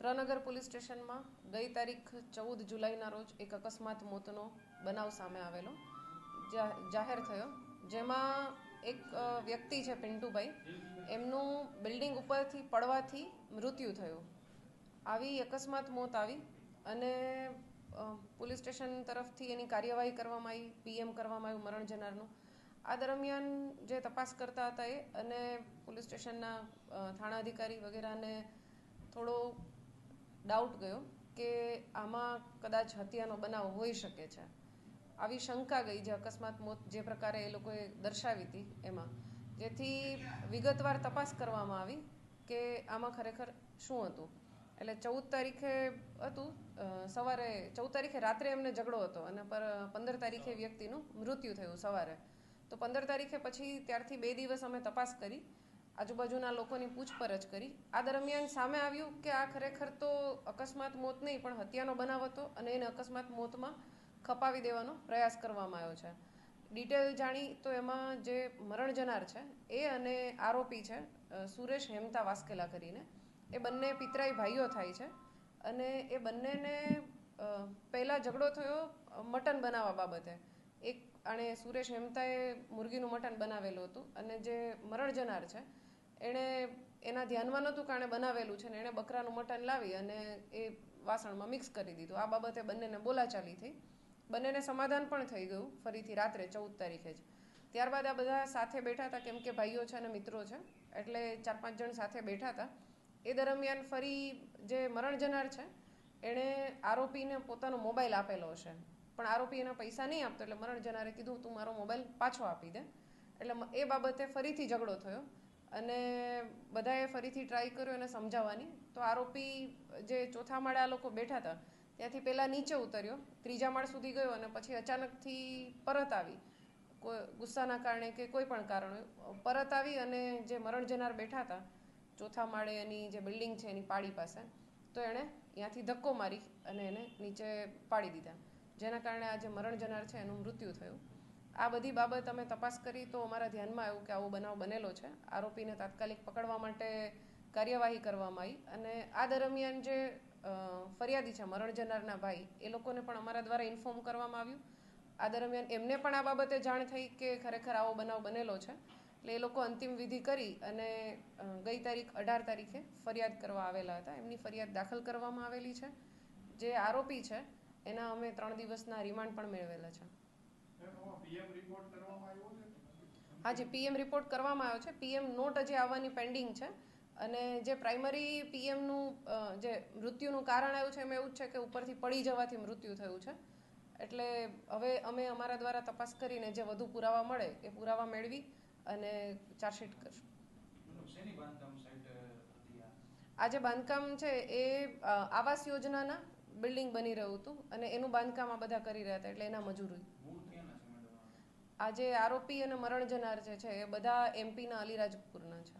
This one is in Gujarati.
પ્રનગર પોલીસ સ્ટેશનમાં ગઈ તારીખ 14 જુલાઈના રોજ એક અકસ્માત મોતનો બનાવ સામે આવેલો જાહેર થયો, જેમાં એક વ્યક્તિ છે પિન્ટુભાઈ, એમનું બિલ્ડિંગ ઉપરથી પડવાથી મૃત્યુ થયું. આવી અકસ્માત મોત આવી અને પોલીસ સ્ટેશન તરફથી એની કાર્યવાહી કરવામાં આવી, પીએમ કરવામાં આવ્યું મરણ જનારનું. આ દરમિયાન જે તપાસ કરતા હતા એ અને પોલીસ સ્ટેશનના થાણા અધિકારી વગેરેને થોડો ડાઉટ ગયો કે આમાં કદાચ હત્યાનો બનાવ હોઈ શકે છે. આવી શંકા ગઈ, જે અકસ્માત મોત જે પ્રકારે એ લોકોએ દર્શાવી હતી એમાં, જેથી વિગતવાર તપાસ કરવામાં આવી કે આમાં ખરેખર શું હતું. એટલે 14 તારીખે હતું સવારે, 14 તારીખે રાત્રે એમને ઝઘડો હતો અને 15 તારીખે વ્યક્તિનું મૃત્યુ થયું સવારે. તો 15 તારીખે પછી ત્યારથી 2 દિવસ અમે તપાસ કરી, આજુબાજુના લોકોની પૂછપરછ કરી. આ દરમિયાન સામે આવ્યું કે આ ખરેખર તો અકસ્માત મોત નહીં પણ હત્યાનો બનાવ હતો અને એને અકસ્માત મોતમાં ખપાવી દેવાનો પ્રયાસ કરવામાં આવ્યો છે. ડિટેલ જાણી તો એમાં જે મરણ જનાર છે એ અને આરોપી છે સુરેશ હેમતા વાસ્કેલા કરીને, એ બંને પિતરાઈ ભાઈઓ થાય છે અને એ બંનેને પહેલાં ઝઘડો થયો મટન બનાવવા બાબતે. એક આણે સુરેશ હેમતાએ મુરગીનું મટન બનાવેલું હતું અને જે મરણ જનાર છે એણે એના ધ્યાનમાં નહોતું કે આણે બનાવેલું છે ને એણે બકરાનું મટન લાવી અને એ વાસણમાં મિક્સ કરી દીધું. આ બાબતે બંનેને બોલાચાલી થઈ, બંનેને સમાધાન પણ થઈ ગયું ફરીથી રાત્રે 14 તારીખે જ. ત્યારબાદ આ બધા સાથે બેઠા હતા, કેમ કે ભાઈઓ છે અને મિત્રો છે એટલે 4-5 જણ સાથે બેઠા હતા. એ દરમિયાન ફરી જે મરણ જનાર છે એણે આરોપીને પોતાનો મોબાઈલ આપેલો હશે, પણ આરોપી એના પૈસા નહીં આપતો એટલે મરણ જનારે કીધું તું મારો મોબાઈલ પાછો આપી દે. એટલે એ બાબતે ફરીથી ઝઘડો થયો અને બધાએ ફરીથી ટ્રાય કર્યો એને સમજાવવાની. તો આરોપી જે ચોથા માળે આ લોકો બેઠા હતા ત્યાંથી પહેલાં નીચે ઉતર્યો, 3જા માળ સુધી ગયો અને પછી અચાનકથી પરત આવી, કોઈ ગુસ્સાના કારણે કે કોઈ પણ કારણે પરત આવી અને જે મરણ જનાર બેઠા હતા ચોથા માળે એની જે બિલ્ડિંગ છે એની પાળી પાસે, તો એણે ત્યાંથી ધક્કો મારી અને એને નીચે પાડી દીધા, જેના કારણે આ જે મરણ જનાર છે એનું મૃત્યુ થયું. આ બધી બાબત અમે તપાસ કરી તો અમારા ધ્યાનમાં આવ્યું કે આવો બનાવ બનેલો છે. આરોપીને તાત્કાલિક પકડવા માટે કાર્યવાહી કરવામાં આવી અને આ દરમિયાન જે ફરિયાદી છે મરણ જનારના ભાઈ, એ લોકોને પણ અમારા દ્વારા ઇન્ફોર્મ કરવામાં આવ્યું. આ દરમિયાન એમને પણ આ બાબતે જાણ થઈ કે ખરેખર આવો બનાવ બનેલો છે, એટલે એ લોકો અંતિમ વિધિ કરી અને ગઈ તારીખ 18 તારીખે ફરિયાદ કરવા આવેલા હતા. એમની ફરિયાદ દાખલ કરવામાં આવેલી છે. જે આરોપી છે એના અમે 3 દિવસના રિમાન્ડ પણ મેળવેલા છે. હા, જે પીએમ રિપોર્ટ કરવામાં આવ્યો છે, પીએમ નોટ હજી આવવાની પેન્ડિંગ છે અને જે પ્રાઇમરી પીએમનું જે મૃત્યુનું કારણ આવ્યું છે એમાં એવું જ છે કે ઉપરથી પડી જવાથી મૃત્યુ થયું છે. એટલે હવે અમે અમારા દ્વારા તપાસ કરીને જે વધુ પુરાવા મળે એ પુરાવા મેળવી અને ચાર્જશીટ કરશું. આ જે બાંધકામ છે એ આવાસ યોજનાના બિલ્ડિંગ બની રહ્યું હતું અને એનું બાંધકામ આ બધા કરી રહ્યા હતા, એટલે એના મજૂરી. આ જે આરોપી અને મરણ જનાર જે છે એ બધા એમપીના અલીરાજપુરના છે.